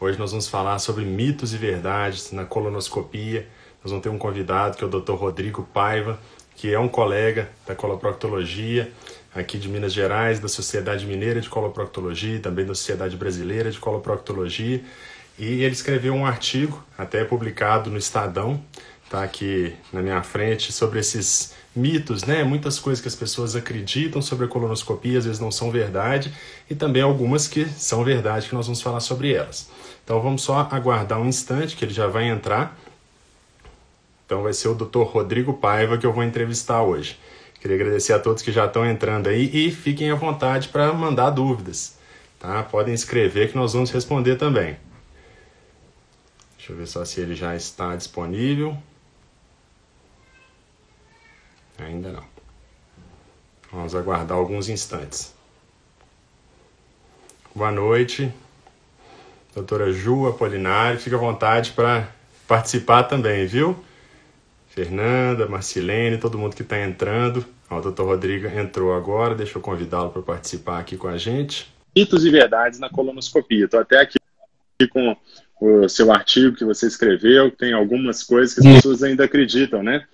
Hoje nós vamos falar sobre mitos e verdades na colonoscopia. Nós vamos ter um convidado que é o Dr. Rodrigo Paiva, que é um colega da coloproctologia aqui de Minas Gerais, da Sociedade Mineira de Coloproctologia e também da Sociedade Brasileira de Coloproctologia. E ele escreveu um artigo, até publicado no Estadão, tá aqui na minha frente, sobre esses mitos, né? Muitas coisas que as pessoas acreditam sobre a colonoscopia, às vezes não são verdade, e também algumas que são verdade, que nós vamos falar sobre elas. Então vamos só aguardar um instante que ele já vai entrar. Então vai ser o Dr. Rodrigo Paiva que eu vou entrevistar hoje. Queria agradecer a todos que já estão entrando aí e fiquem à vontade para mandar dúvidas, tá? Podem escrever que nós vamos responder também. Deixa eu ver só se ele já está disponível. Ainda não. Vamos aguardar alguns instantes. Boa noite, doutora Ju Apolinário. Fique à vontade para participar também, viu? Fernanda, Marcilene, todo mundo que está entrando. O doutor Rodrigo entrou agora, deixa eu convidá-lo para participar aqui com a gente. Mitos e verdades na colonoscopia. Estou até aqui com o seu artigo que você escreveu, tem algumas coisas que as pessoas ainda acreditam, né?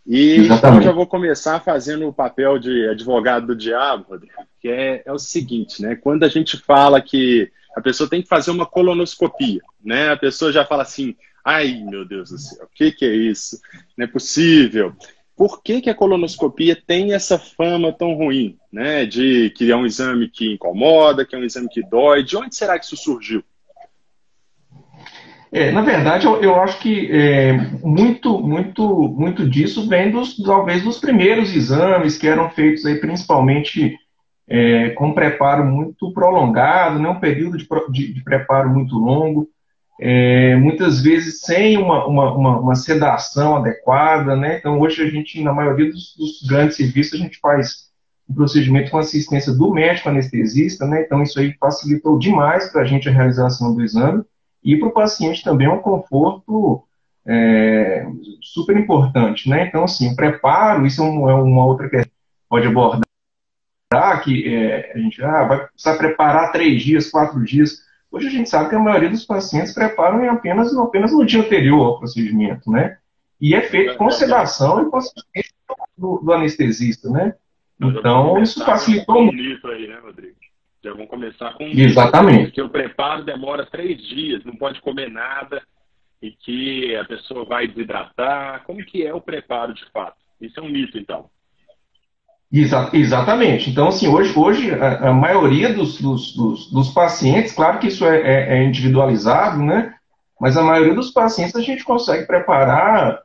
E eu já vou começar fazendo o papel de advogado do diabo, Rodrigo, que é o seguinte, né? Quando a gente fala que a pessoa tem que fazer uma colonoscopia, né? A pessoa já fala assim, ai, meu Deus do céu, o que é isso? Não é possível. Por que a colonoscopia tem essa fama tão ruim, né? De que é um exame que incomoda, que é um exame que dói. De onde será que isso surgiu? Na verdade, eu acho que muito disso vem talvez dos primeiros exames que eram feitos aí, principalmente com um preparo muito prolongado, né, um período de preparo muito longo, muitas vezes sem uma sedação adequada, né? Então, hoje a gente, na maioria dos grandes serviços, a gente faz um procedimento com assistência do médico anestesista, né? Então, isso aí facilitou demais para a gente a realização do exame. E para o paciente também é um conforto super importante, né? Então, assim, o preparo, isso é uma outra questão que pode abordar, que a gente vai precisar preparar 3 dias, 4 dias. Hoje a gente sabe que a maioria dos pacientes preparam apenas no dia anterior ao procedimento, né? E é feito com sedação e com assistência do anestesista, né? Então, isso facilitou muito. Aí, né, Rodrigo? Já vão começar com Exatamente. Porque o preparo demora 3 dias, não pode comer nada e que a pessoa vai desidratar. Como que é o preparo de fato? Isso é um mito, então. Exatamente. Então, assim, hoje a maioria dos pacientes, claro que isso é individualizado, né? Mas a maioria dos pacientes a gente consegue preparar.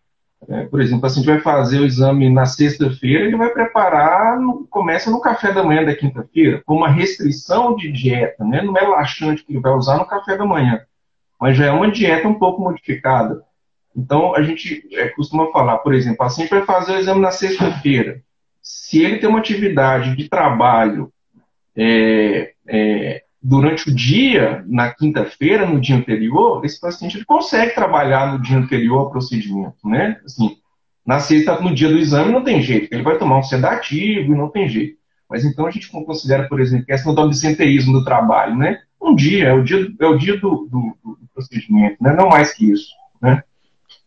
Por exemplo, o paciente vai fazer o exame na sexta-feira, ele vai preparar, começa no café da manhã da quinta-feira, com uma restrição de dieta, né? Não é laxante que ele vai usar no café da manhã, mas já é uma dieta um pouco modificada. Então, a gente costuma falar, por exemplo, o paciente vai fazer o exame na sexta-feira. Se ele tem uma atividade de trabalho durante o dia, na quinta-feira, no dia anterior, esse paciente ele consegue trabalhar no dia anterior ao procedimento, né? Assim, na sexta, no dia do exame, não tem jeito, ele vai tomar um sedativo e não tem jeito. Mas então a gente considera, por exemplo, a questão do absenteísmo do trabalho, né? Um dia, é o dia do procedimento, né? Não mais que isso, né?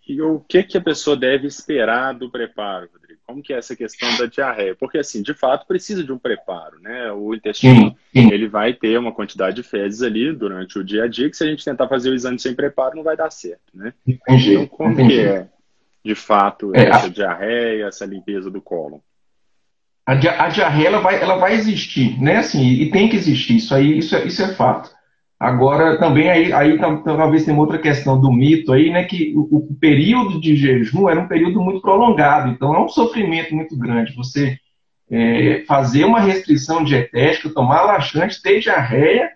E o que a pessoa deve esperar do preparo, Rodrigo? Como que é essa questão da diarreia? Porque, assim, de fato, precisa de um preparo, né? O intestino, ele vai ter uma quantidade de fezes ali durante o dia a dia, que se a gente tentar fazer o exame sem preparo, não vai dar certo, né? Então, como que é, de fato, essa diarreia, essa limpeza do cólon? A diarreia, ela vai existir, né? Assim, e tem que existir, isso é fato. Agora, também, aí talvez tenha uma outra questão do mito aí, né, que o período de jejum era um período muito prolongado, então é um sofrimento muito grande. Você fazer uma restrição dietética, tomar laxante, ter diarreia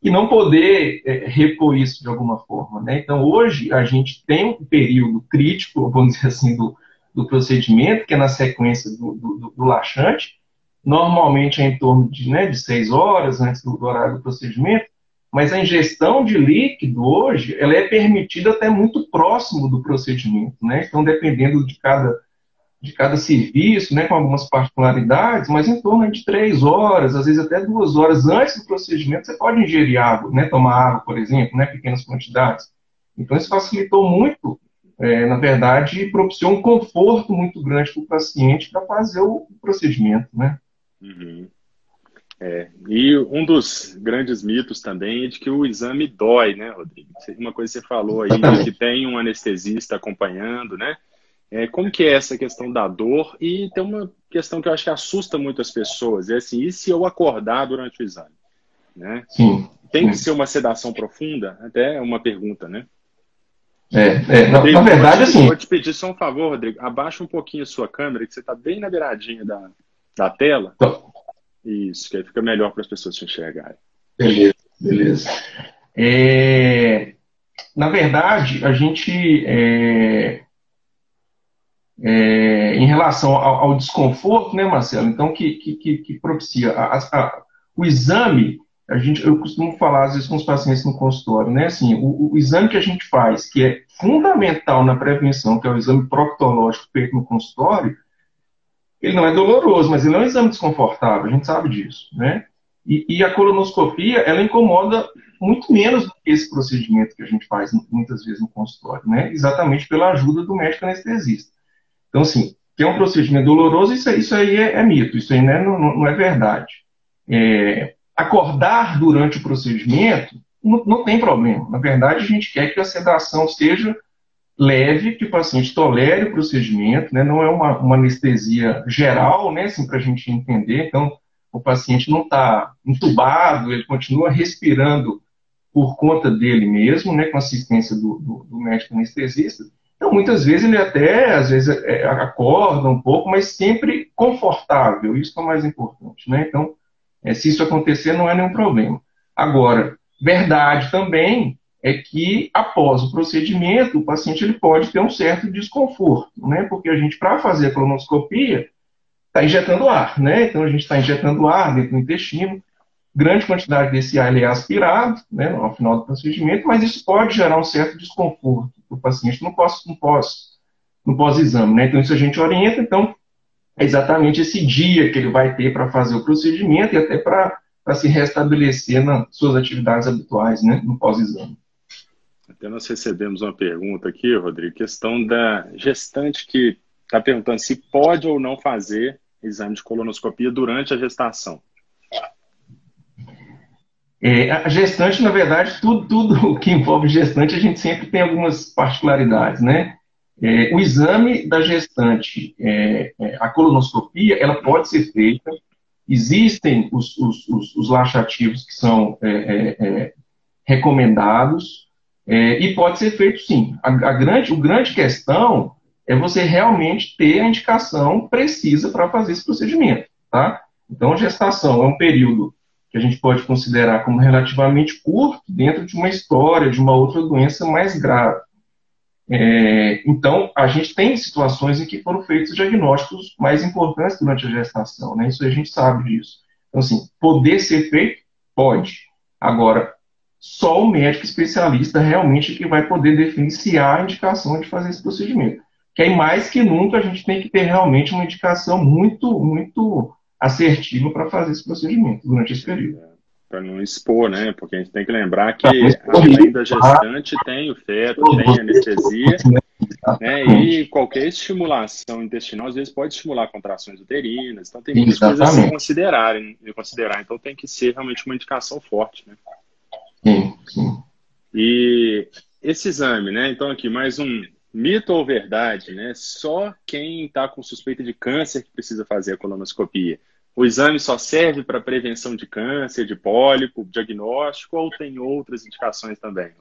e não poder repor isso de alguma forma, né? Então, hoje, a gente tem um período crítico, vamos dizer assim, do procedimento, que é na sequência do laxante, normalmente é em torno de 6 horas antes do horário do procedimento, mas a ingestão de líquido hoje, ela é permitida até muito próximo do procedimento, né? Então, dependendo de de cada serviço, né, com algumas particularidades, mas em torno de 3 horas, às vezes até 2 horas antes do procedimento, você pode ingerir água, né, tomar água, por exemplo, né, pequenas quantidades. Então, isso facilitou muito, na verdade, propiciou um conforto muito grande para o paciente para fazer o procedimento, né? Uhum. E um dos grandes mitos também é de que o exame dói, né, Rodrigo? Uma coisa que você falou aí, que tem um anestesista acompanhando, né? Como que é essa questão da dor? E tem uma questão que eu acho que assusta muito as pessoas, é assim, e se eu acordar durante o exame? Né? Sim. Tem que ser uma sedação profunda? Até é uma pergunta, né? Na verdade, assim... Vou te pedir só um favor, Rodrigo, abaixa um pouquinho a sua câmera, que você está bem na beiradinha da tela. Isso, que aí fica melhor para as pessoas te enxergarem. Beleza. Na verdade, a gente, em relação ao desconforto, né, Marcelo, então, que propicia o exame, eu costumo falar, às vezes, com os pacientes no consultório, né, assim, o exame que a gente faz, que é fundamental na prevenção, que é o exame proctológico feito no consultório, ele não é doloroso, mas ele é um exame desconfortável, a gente sabe disso, né? E a colonoscopia, ela incomoda muito menos do que esse procedimento que a gente faz muitas vezes no consultório, né? Exatamente pela ajuda do médico anestesista. Então, assim, que é um procedimento doloroso, isso aí é mito, isso aí, né, não é verdade. Acordar durante o procedimento não tem problema. Na verdade, a gente quer que a sedação seja leve, que o paciente tolere o procedimento, né? Não é uma anestesia geral, né, assim, para a gente entender. Então, o paciente não está entubado, ele continua respirando por conta dele mesmo, né, com assistência do médico anestesista. Então, muitas vezes, ele até, às vezes, acorda um pouco, mas sempre confortável, isso é o mais importante, né? Então, se isso acontecer, não é nenhum problema. Agora, verdade também é que, após o procedimento, o paciente ele pode ter um certo desconforto, né? Porque a gente, para fazer a colonoscopia, está injetando ar, né? Então, a gente está injetando ar dentro do intestino, grande quantidade desse ar ele é aspirado, né, ao final do procedimento, mas isso pode gerar um certo desconforto para o paciente no pós-exame, né? Então, isso a gente orienta, então, é exatamente esse dia que ele vai ter para fazer o procedimento e até para se restabelecer nas suas atividades habituais, né, no pós-exame. Até nós recebemos uma pergunta aqui, Rodrigo, questão da gestante que está perguntando se pode ou não fazer exame de colonoscopia durante a gestação. A gestante, na verdade, tudo que envolve gestante, a gente sempre tem algumas particularidades, né? O exame da gestante, a colonoscopia, ela pode ser feita, existem os laxativos que são recomendados, e pode ser feito sim. A grande questão é você realmente ter a indicação precisa para fazer esse procedimento, tá? Então, a gestação é um período que a gente pode considerar como relativamente curto dentro de uma história de uma outra doença mais grave. Então, a gente tem situações em que foram feitos diagnósticos mais importantes durante a gestação, né? Isso a gente sabe disso. Então, assim, poder ser feito? Pode. Agora, só o médico especialista realmente que vai poder diferenciar a indicação de fazer esse procedimento. Que aí, mais que nunca, a gente tem que ter realmente uma indicação muito, muito assertiva para fazer esse procedimento durante esse período. Para não expor, né? Porque a gente tem que lembrar que, além da gestante, tem o feto, tem anestesia, né? E qualquer estimulação intestinal, às vezes, pode estimular contrações uterinas. Então, tem muitas coisas a se considerar. Então, tem que ser realmente uma indicação forte, né? Sim. E esse exame, né? Então, aqui, mais um mito ou verdade, né? Só quem está com suspeita de câncer que precisa fazer a colonoscopia. O exame só serve para prevenção de câncer, de pólipo, diagnóstico, ou tem outras indicações também?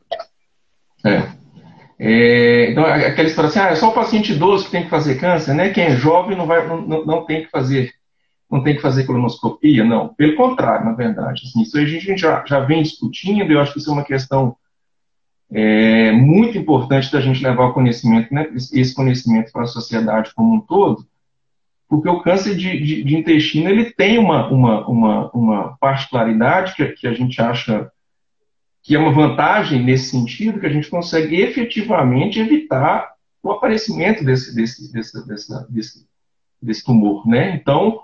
Então, aquela história assim, é só o paciente idoso que tem que fazer câncer, né? Quem é jovem não tem que fazer colonoscopia, não. Pelo contrário, na verdade. Assim, isso a gente já vem discutindo, eu acho que isso é uma questão muito importante da gente levar o conhecimento, né? Esse conhecimento para a sociedade como um todo, porque o câncer de intestino ele tem uma particularidade que a gente acha que é uma vantagem nesse sentido, que a gente consegue efetivamente evitar o aparecimento desse tumor, né? Então,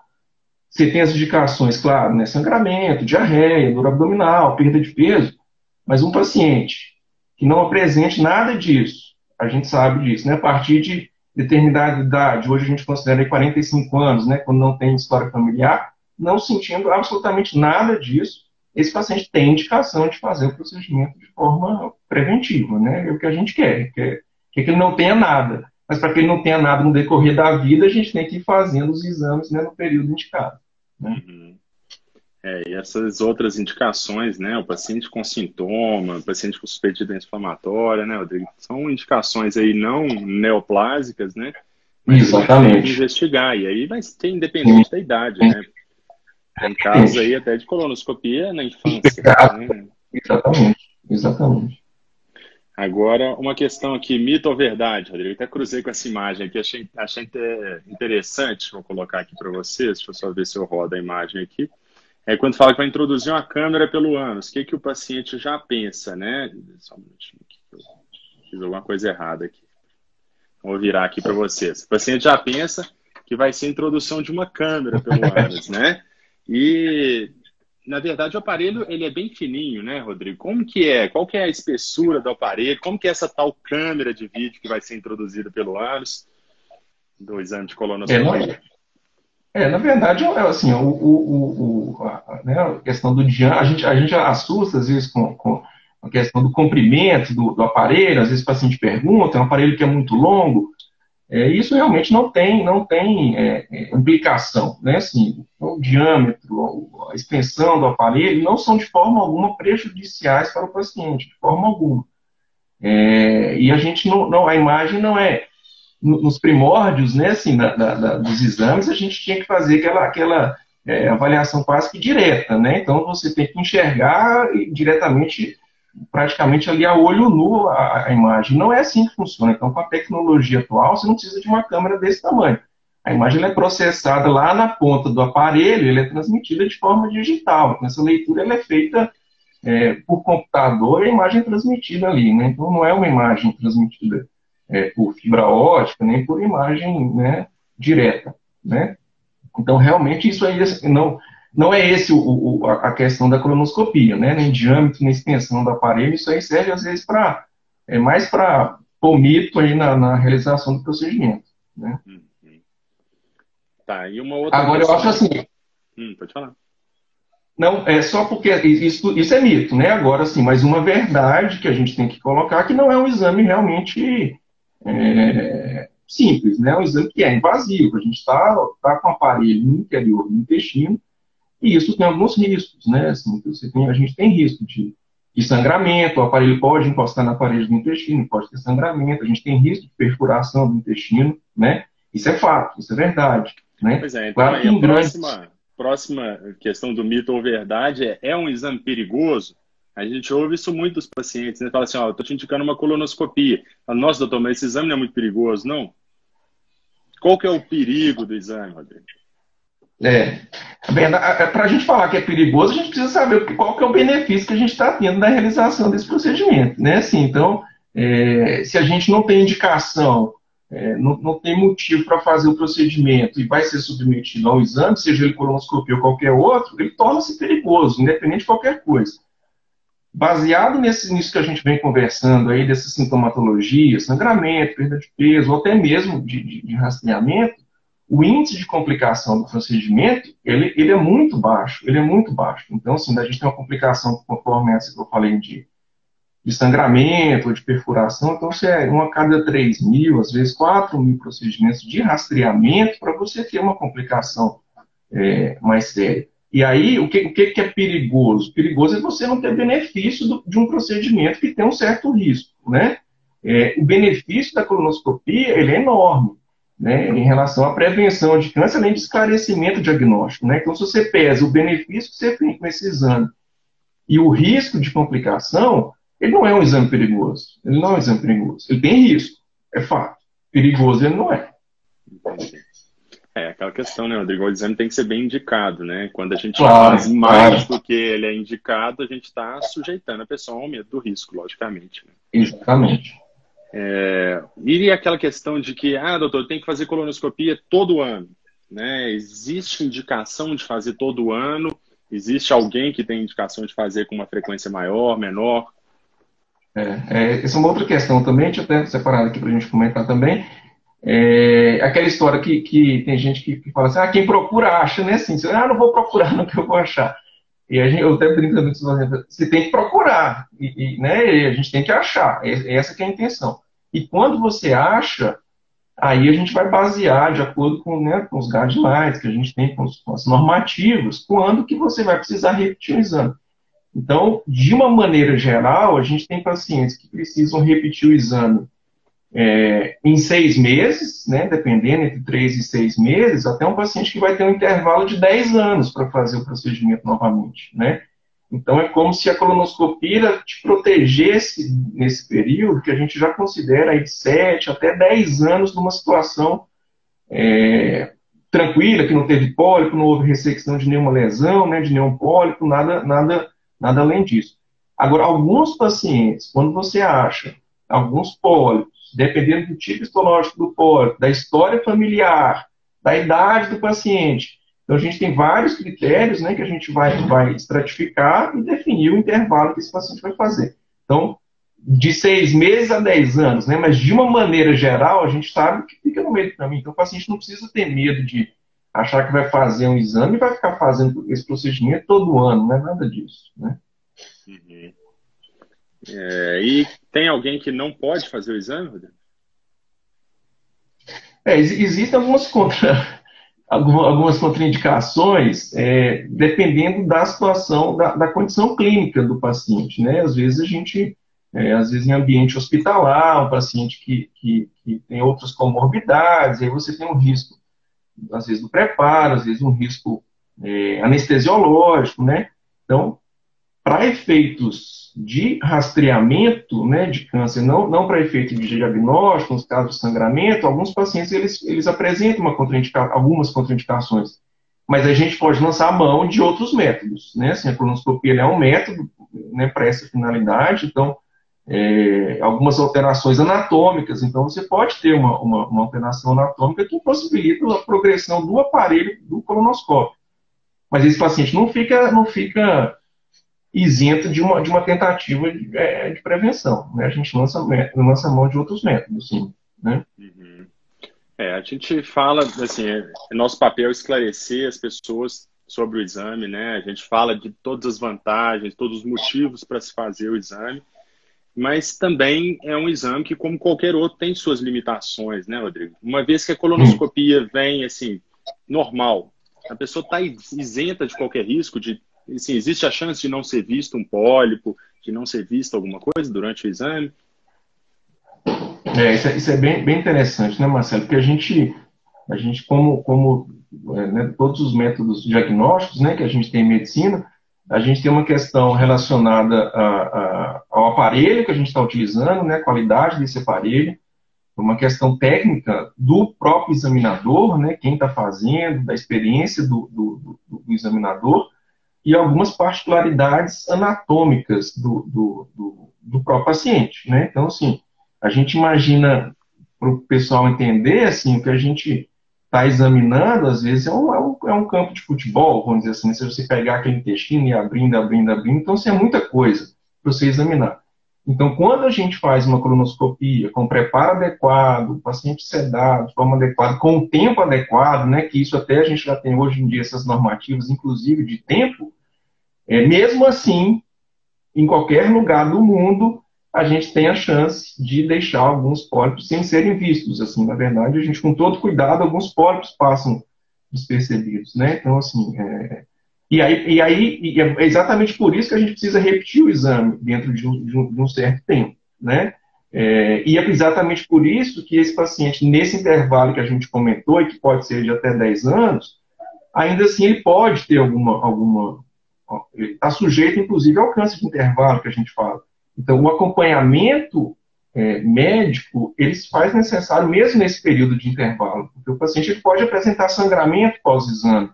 você tem as indicações, claro, né? Sangramento, diarreia, dor abdominal, perda de peso, mas um paciente que não apresente nada disso, a gente sabe disso, né? A partir de determinada idade, hoje a gente considera aí 45 anos, né? Quando não tem história familiar, não sentindo absolutamente nada disso, esse paciente tem indicação de fazer o procedimento de forma preventiva, né? É o que a gente quer, que ele não tenha nada. Mas para que ele não tenha nada no decorrer da vida, a gente tem que ir fazendo os exames, né, no período indicado. Né? Uhum. E essas outras indicações, né? O paciente com sintoma, o paciente com suspeita de doença inflamatória, né, Rodrigo? São indicações aí não neoplásicas, né? Mas exatamente. tem que investigar. E aí vai ser independente da idade, né? Tem casos aí até de colonoscopia na infância. Né? Exatamente. Agora, uma questão aqui, mito ou verdade, Rodrigo? Eu até cruzei com essa imagem aqui, achei interessante. Vou colocar aqui para vocês, deixa eu só ver se eu rodo a imagem aqui. Quando fala que vai introduzir uma câmera pelo ânus, o que o paciente já pensa, né? Só um minutinho aqui, eu fiz alguma coisa errada aqui. Vou virar aqui para vocês. O paciente já pensa que vai ser a introdução de uma câmera pelo ânus, né? E, na verdade, o aparelho ele é bem fininho, né, Rodrigo? Como que é? Qual que é a espessura do aparelho? Como que é essa tal câmera de vídeo que vai ser introduzida pelo ânus do exame de colonoscopia? Na verdade, assim, a questão do diâmetro, a gente assusta, às vezes, com a questão do comprimento do aparelho, às vezes o paciente pergunta, é um aparelho que é muito longo, isso realmente não tem implicação, né? Assim, o diâmetro, a extensão do aparelho não são de forma alguma prejudiciais para o paciente, de forma alguma. E a gente a imagem não é nos primórdios, né, assim, dos exames, a gente tinha que fazer aquela avaliação quase que direta, né? Então você tem que enxergar diretamente, praticamente ali a olho nu a imagem. Não é assim que funciona. Então, com a tecnologia atual, você não precisa de uma câmera desse tamanho. A imagem é processada lá na ponta do aparelho, ela é transmitida de forma digital. Então, essa leitura ela é feita por computador, e a imagem é transmitida ali, né? Então, não é uma imagem transmitida por fibra ótica, nem por imagem, né, direta, né? Então, realmente, isso aí não é esse a questão da colonoscopia, né? Nem diâmetro, nem extensão do aparelho, isso aí serve, às vezes, mais para o mito aí na realização do procedimento, né? Tá, e uma outra Agora, questão... eu acho assim... pode falar. Não, é só porque isso é mito, né? Agora, sim, mas uma verdade que a gente tem que colocar que não é um exame realmente simples, né? É um exame que é invasivo. A gente está com o aparelho no interior do intestino e isso tem alguns riscos, né? Assim, a gente tem risco de sangramento, o aparelho pode encostar na parede do intestino, pode ter sangramento, a gente tem risco de perfuração do intestino, né? Isso é fato, isso é verdade, né? Pois é, então claro, aí próxima questão do mito ou verdade é um exame perigoso? A gente ouve isso muito dos pacientes, né? Fala assim, eu estou te indicando uma colonoscopia. Fala, nossa, doutor, mas esse exame não é muito perigoso, não? Qual que é o perigo do exame, Rodrigo? Para a gente falar que é perigoso, a gente precisa saber qual que é o benefício que a gente está tendo na realização desse procedimento, né? Assim, então, se a gente não tem indicação, não tem motivo para fazer o procedimento e vai ser submetido ao exame, seja ele colonoscopia ou qualquer outro, ele torna-se perigoso, independente de qualquer coisa. Baseado nisso que a gente vem conversando aí, dessa sintomatologia, sangramento, perda de peso, ou até mesmo de rastreamento, o índice de complicação do procedimento, ele é muito baixo, Então, assim, a gente tem uma complicação conforme essa que eu falei de sangramento ou de perfuração, então se é 1 a cada 3.000, às vezes 4.000 procedimentos de rastreamento para você ter uma complicação mais séria. E aí, o que é perigoso? Perigoso é você não ter benefício de um procedimento que tem um certo risco, né? O benefício da colonoscopia, ele é enorme, né, em relação à prevenção de câncer, além de esclarecimento diagnóstico, né? Então, se você pesa o benefício que você tem com esse exame e o risco de complicação, ele não é um exame perigoso. Ele tem risco, é fato. Perigoso ele não é. Entendi. Aquela questão, né, Rodrigo? O exame tem que ser bem indicado, né? Quando a gente faz mais do que ele é indicado, a gente está sujeitando a pessoa ao medo do risco, logicamente. Né? Exatamente. E aquela questão de que, doutor, tem que fazer colonoscopia todo ano. né? Existe indicação de fazer todo ano? Existe alguém que tem indicação de fazer com uma frequência maior, menor? Essa é uma outra questão também, deixa eu até separar aqui para a gente comentar também. Aquela história que tem gente que fala assim, quem procura acha, né? Assim, não vou procurar no que eu vou achar. E eu até brinco também com você tem que procurar, né? E a gente tem que achar, essa que é a intenção. E quando você acha, aí a gente vai basear de acordo com, né, com os guidelines que a gente tem, com as normativas, quando que você vai precisar repetir o exame. Então, de uma maneira geral, a gente tem pacientes que precisam repetir o exame em 6 meses, né, dependendo entre 3 e 6 meses, até um paciente que vai ter um intervalo de 10 anos para fazer o procedimento novamente, né? Então, é como se a colonoscopia te protegesse nesse período, que a gente já considera aí de 7 até 10 anos numa situação tranquila, que não teve pólipo, não houve ressecção de nenhuma lesão, né, de nenhum pólipo, nada além disso. Agora, alguns pacientes, quando você acha alguns pólipos, dependendo do tipo histológico do pólipo, da história familiar, da idade do paciente, então a gente tem vários critérios, né, que a gente vai estratificar e definir o intervalo que esse paciente vai fazer. Então, de 6 meses a 10 anos, né, mas de uma maneira geral, a gente sabe que fica no meio do caminho. Então, o paciente não precisa ter medo de achar que vai fazer um exame e vai ficar fazendo esse procedimento todo ano, não é nada disso, né? Uhum. E tem alguém que não pode fazer o exame, Rodrigo? Existem algumas contraindicações, dependendo da situação, da condição clínica do paciente, né? Às vezes às vezes em ambiente hospitalar, um paciente que tem outras comorbidades, aí você tem um risco, às vezes, do preparo, às vezes um risco anestesiológico, né? Então, para efeitos de rastreamento, né, de câncer, não para efeito de diagnóstico, nos casos de sangramento, alguns pacientes eles apresentam algumas contraindicações. Mas a gente pode lançar a mão de outros métodos, né? Assim, a colonoscopia é um método, né, para essa finalidade, então, algumas alterações anatômicas, então você pode ter uma alteração anatômica que possibilita a progressão do aparelho do colonoscópio. Mas esse paciente não fica isento de uma tentativa de prevenção, né? A gente lança a mão de outros métodos, sim, né? Uhum. A gente fala, assim, nosso papel esclarecer as pessoas sobre o exame, né? A gente fala de todas as vantagens, todos os motivos para se fazer o exame, mas também é um exame que, como qualquer outro, tem suas limitações, né, Rodrigo? Uma vez que a colonoscopia vem, assim, normal, a pessoa está isenta de qualquer risco de... Assim, existe a chance de não ser visto um pólipo, de não ser visto alguma coisa durante o exame? Isso é bem interessante, né, Marcelo? Porque a gente como né, todos os métodos diagnósticos, né, que a gente tem em medicina, a gente tem uma questão relacionada ao aparelho que a gente está utilizando, né, a qualidade desse aparelho, uma questão técnica do próprio examinador, né, quem está fazendo, da experiência do examinador, e algumas particularidades anatômicas do próprio paciente, né? Então, assim, a gente imagina, para o pessoal entender, assim, o que a gente está examinando, às vezes, é um campo de futebol, vamos dizer assim, se você pegar aquele intestino e abrindo, então, isso é muita coisa para você examinar. Então, quando a gente faz uma colonoscopia com preparo adequado, o paciente sedado, de forma adequada, com o tempo adequado, né, que isso até a gente já tem hoje em dia essas normativas, inclusive de tempo, mesmo assim, em qualquer lugar do mundo, a gente tem a chance de deixar alguns pólipos sem serem vistos. Assim, na verdade, a gente, com todo cuidado, alguns pólipos passam despercebidos, né? Então, assim, E é exatamente por isso que a gente precisa repetir o exame dentro de um certo tempo, né? E é exatamente por isso que esse paciente, nesse intervalo que a gente comentou, e que pode ser de até 10 anos, ainda assim ele pode ter ele está sujeito, inclusive, ao câncer de intervalo que a gente fala. Então, o acompanhamento médico, ele se faz necessário mesmo nesse período de intervalo, porque o paciente ele pode apresentar sangramento pós-exame.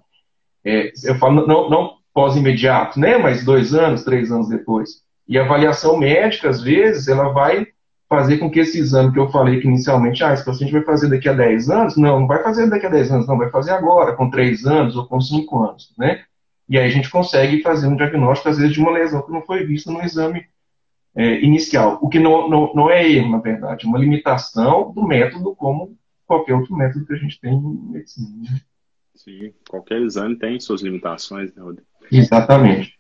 Eu falo não pós-imediato, né, mas 2 anos, 3 anos depois. E a avaliação médica, às vezes, ela vai fazer com que esse exame que eu falei que inicialmente, esse paciente vai fazer daqui a 10 anos, não vai fazer daqui a 10 anos, não, vai fazer agora, com 3 anos ou com 5 anos, né? E aí a gente consegue fazer um diagnóstico, às vezes, de uma lesão que não foi vista no exame inicial, o que não é erro, na verdade, é uma limitação do método, como qualquer outro método que a gente tem em medicina. Né? Sim, qualquer exame tem suas limitações, né, Rodrigo? Exatamente.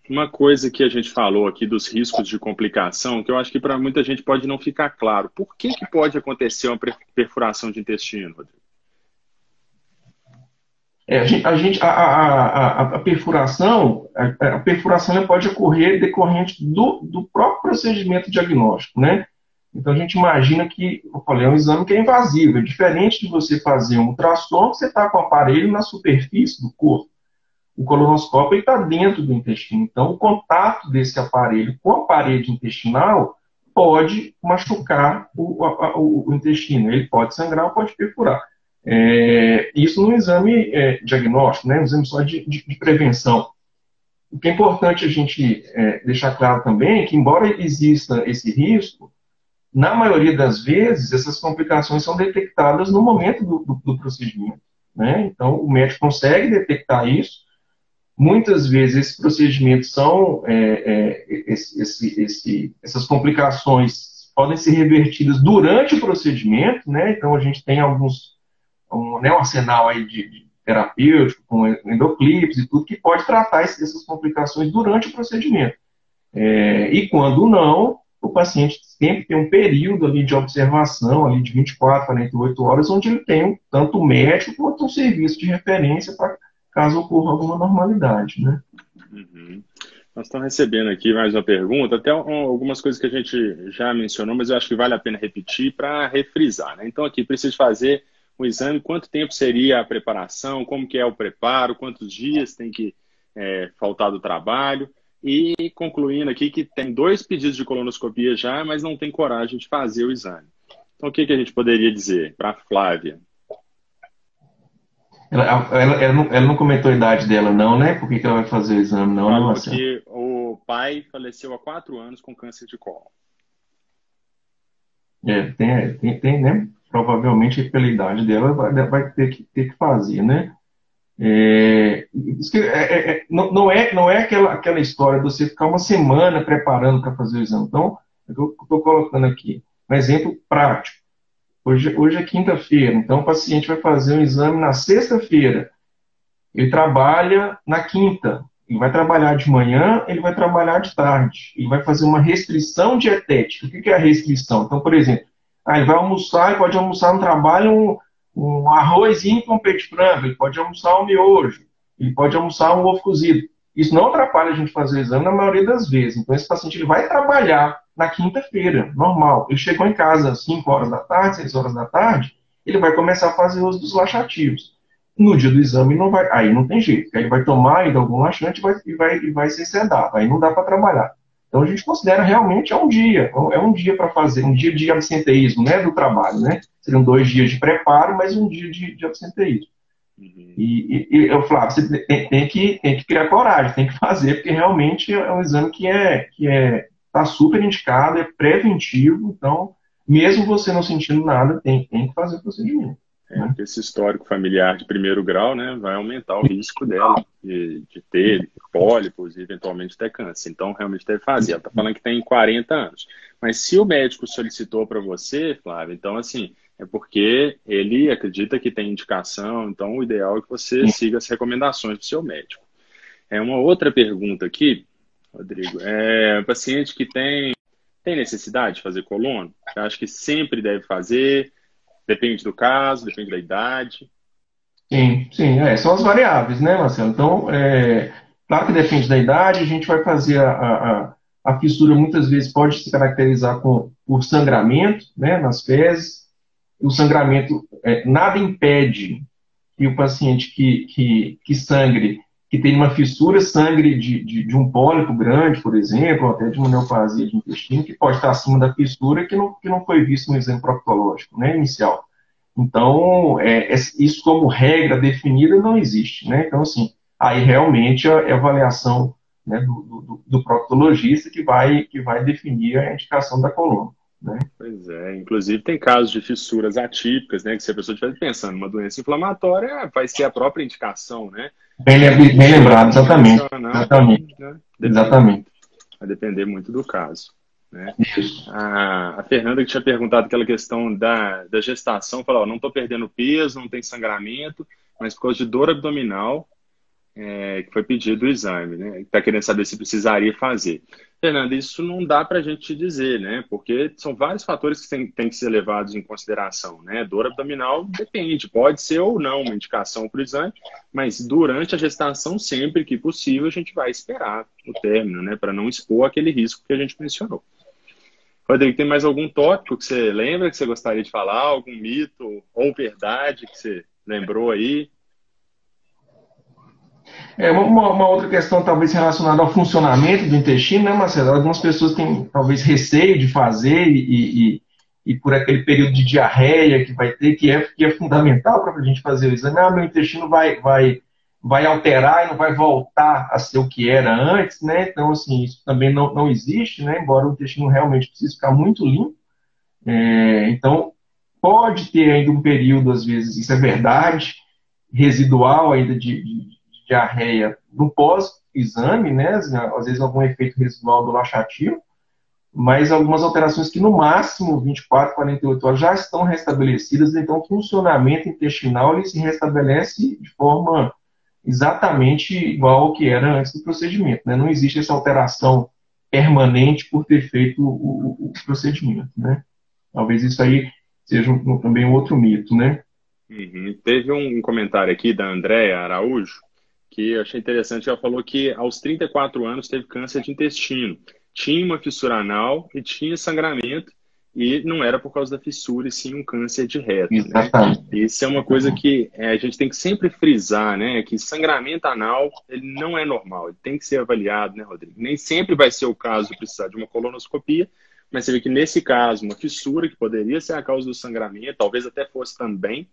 Uma coisa que a gente falou aqui dos riscos de complicação, que eu acho que para muita gente pode não ficar claro. Por que pode acontecer uma perfuração de intestino, Rodrigo? A perfuração pode ocorrer decorrente do próprio procedimento diagnóstico, né? Então a gente imagina que, eu falei, é um exame que é invasivo, é diferente de você fazer um ultrassom, você está com o aparelho na superfície do corpo. O colonoscópio está dentro do intestino. Então, o contato desse aparelho com a parede intestinal pode machucar o intestino. Ele pode sangrar ou pode perfurar. Isso no exame diagnóstico, né? Um exame só de prevenção. O que é importante a gente deixar claro também é que, embora exista esse risco, na maioria das vezes, essas complicações são detectadas no momento do procedimento. Né? Então, o médico consegue detectar isso. Muitas vezes esses procedimentos são, essas complicações podem ser revertidas durante o procedimento, né? Então a gente tem um arsenal aí de terapêutico, com endoclipes e tudo, que pode tratar essas complicações durante o procedimento. E quando não, o paciente sempre tem um período ali de observação, ali de 24, 48 horas, onde ele tem tanto o médico quanto um serviço de referência para caso ocorra alguma normalidade, né? Uhum. Nós estamos recebendo aqui mais uma pergunta, até algumas coisas que a gente já mencionou, mas eu acho que vale a pena repetir para refrisar, né? Então aqui, precisa fazer um exame, quanto tempo seria a preparação, como que é o preparo, quantos dias tem que faltar do trabalho, e concluindo aqui que tem 2 pedidos de colonoscopia já, mas não tem coragem de fazer o exame. Então o que a gente poderia dizer para a Flávia? Ela não comentou a idade dela, não, né? Por que ela vai fazer o exame, não? Falou que o pai faleceu há 4 anos com câncer de cólon. Tem, né? Provavelmente, pela idade dela, vai ter que fazer, né? Não é aquela história de você ficar uma semana preparando para fazer o exame. Então, eu estou colocando aqui um exemplo prático. Hoje é quinta-feira, então o paciente vai fazer um exame na sexta-feira. Ele trabalha na quinta. Ele vai trabalhar de manhã, ele vai trabalhar de tarde. Ele vai fazer uma restrição dietética. O que é a restrição? Então, por exemplo, ele vai almoçar, ele pode almoçar no trabalho um arrozinho com peito de frango, ele pode almoçar um miojo, ele pode almoçar um ovo cozido. Isso não atrapalha a gente fazer o exame na maioria das vezes. Então, esse paciente ele vai trabalhar na quinta-feira, normal. Ele chegou em casa às 5 horas da tarde, 6 horas da tarde, ele vai começar a fazer uso dos laxativos. No dia do exame, não vai, aí não tem jeito. Aí ele vai tomar ainda algum laxante e vai se sedar. Aí não dá para trabalhar. Então, a gente considera realmente um dia para fazer, um dia de absenteísmo, né, do trabalho, né? Seriam 2 dias de preparo, mais um dia de absenteísmo. Uhum. E eu falava, você tem que criar coragem, tem que fazer, porque realmente é um exame que está super indicado, é preventivo, então, mesmo você não sentindo nada, tem que fazer o procedimento. Porque esse histórico familiar de primeiro grau, né, vai aumentar o risco dela de ter pólipos e eventualmente ter câncer. Então, realmente deve fazer. Ela está falando que tem 40 anos. Mas se o médico solicitou para você, Flávia, então, assim, é porque ele acredita que tem indicação, então o ideal é que você siga as recomendações do seu médico. Uma outra pergunta aqui, Rodrigo, paciente que tem necessidade de fazer colono? Eu acho que sempre deve fazer, depende do caso, depende da idade. Sim, são as variáveis, né, Marcelo? Então, claro que depende da idade, a gente vai fazer a fissura muitas vezes pode se caracterizar por sangramento, né, nas fezes. O sangramento, nada impede que o paciente que sangre, que tem uma fissura, sangre de um pólipo grande, por exemplo, ou até de uma neoplasia de intestino, que pode estar acima da fissura, que não foi visto no exame proctológico, né, inicial. Então, isso como regra definida não existe, né? Então, assim, aí realmente é a avaliação, né, do proctologista que vai definir a indicação da coluna. né? Pois é, inclusive tem casos de fissuras atípicas, né? Que se a pessoa estiver pensando numa doença inflamatória, vai ser a própria indicação, né? Mas uma Bem fissura lembrado, exatamente. convencional, Exatamente. né, depende Exatamente. muito. Vai depender muito do caso, né? Isso. A Fernanda que tinha perguntado aquela questão da gestação, falou, ó, não estou perdendo peso, não tem sangramento, mas por causa de dor abdominal, que foi pedido o exame, né? Está querendo saber se precisaria fazer. Fernanda, isso não dá para a gente dizer, né? Porque são vários fatores que têm que ser levados em consideração, né? Dor abdominal depende, pode ser ou não uma indicação para o exame, mas durante a gestação, sempre que possível, a gente vai esperar o término, né? Para não expor aquele risco que a gente mencionou. Rodrigo, tem mais algum tópico que você lembra, que você gostaria de falar? Algum mito ou verdade que você lembrou aí? Uma outra questão, talvez relacionada ao funcionamento do intestino, né, Marcelo? Algumas pessoas têm, talvez, receio de fazer e por aquele período de diarreia que vai ter, que é fundamental para a gente fazer o exame. Ah, meu intestino vai alterar e não vai voltar a ser o que era antes, né? Então, assim, isso também não existe, né? Embora o intestino realmente precise ficar muito limpo. Então, pode ter ainda um período, às vezes, isso é verdade, residual ainda de diarreia no pós-exame, né? Às vezes algum efeito residual do laxativo, mas algumas alterações que no máximo 24, 48 horas já estão restabelecidas, então o funcionamento intestinal ele se restabelece de forma exatamente igual ao que era antes do procedimento, né? Não existe essa alteração permanente por ter feito o procedimento, né? Talvez isso aí seja também um outro mito, né? Uhum. Teve um comentário aqui da Andréa Araújo, que eu achei interessante. Ela falou que aos 34 anos teve câncer de intestino. Tinha uma fissura anal e tinha sangramento, e não era por causa da fissura, e sim um câncer de reto, né? Exatamente. Isso é uma coisa que a gente tem que sempre frisar, né? Que sangramento anal, ele não é normal, ele tem que ser avaliado, né, Rodrigo? Nem sempre vai ser o caso de precisar de uma colonoscopia, mas você vê que nesse caso, uma fissura que poderia ser a causa do sangramento, talvez até fosse também,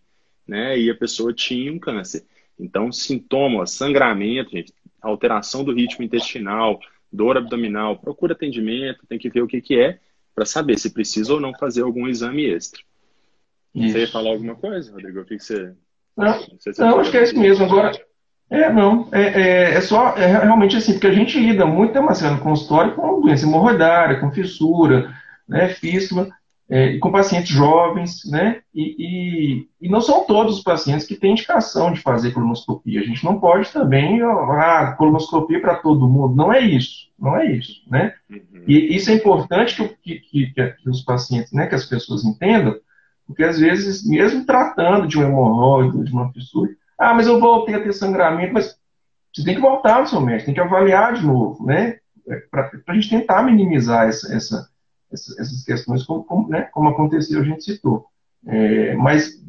né? E a pessoa tinha um câncer. Então, sintomas, sangramento, gente, alteração do ritmo intestinal, dor abdominal, procura atendimento, tem que ver o que é, para saber se precisa ou não fazer algum exame extra. Isso. Você ia falar alguma coisa, Rodrigo? O que você... Não, acho que é isso mesmo. Agora, realmente assim, porque a gente lida muito, né, Marcelo, no consultório com doença hemorroidária, com fissura, né, fístula, e com pacientes jovens, né, e não são todos os pacientes que têm indicação de fazer colonoscopia. A gente não pode também, colonoscopia para todo mundo. Não é isso, né? Uhum. E isso é importante que os pacientes, né, que as pessoas entendam, porque às vezes, mesmo tratando de um hemorroide, de uma fissura, mas eu voltei a ter sangramento, mas você tem que voltar no seu médico, tem que avaliar de novo, né? Para a gente tentar minimizar essas questões, como aconteceu, a gente citou. Mas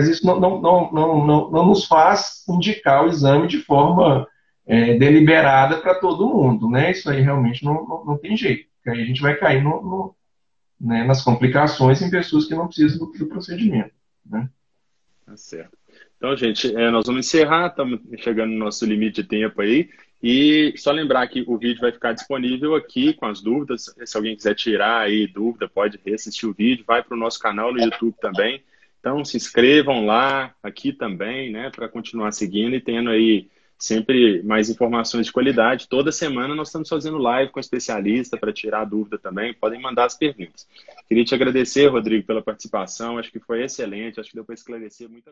isso não nos faz indicar o exame de forma deliberada para todo mundo, né? Isso aí realmente não tem jeito, porque aí a gente vai cair né, nas complicações em pessoas que não precisam do procedimento, né? Tá certo. Então, gente, nós vamos encerrar, estamos chegando no nosso limite de tempo aí, e só lembrar que o vídeo vai ficar disponível aqui com as dúvidas. Se alguém quiser tirar aí dúvida, pode reassistir o vídeo, vai para o nosso canal no YouTube também. Então, se inscrevam lá, aqui também, né, para continuar seguindo e tendo aí sempre mais informações de qualidade. Toda semana nós estamos fazendo live com especialista para tirar dúvida também. Podem mandar as perguntas. Queria te agradecer, Rodrigo, pela participação. Acho que foi excelente. Acho que deu para esclarecer muita coisa.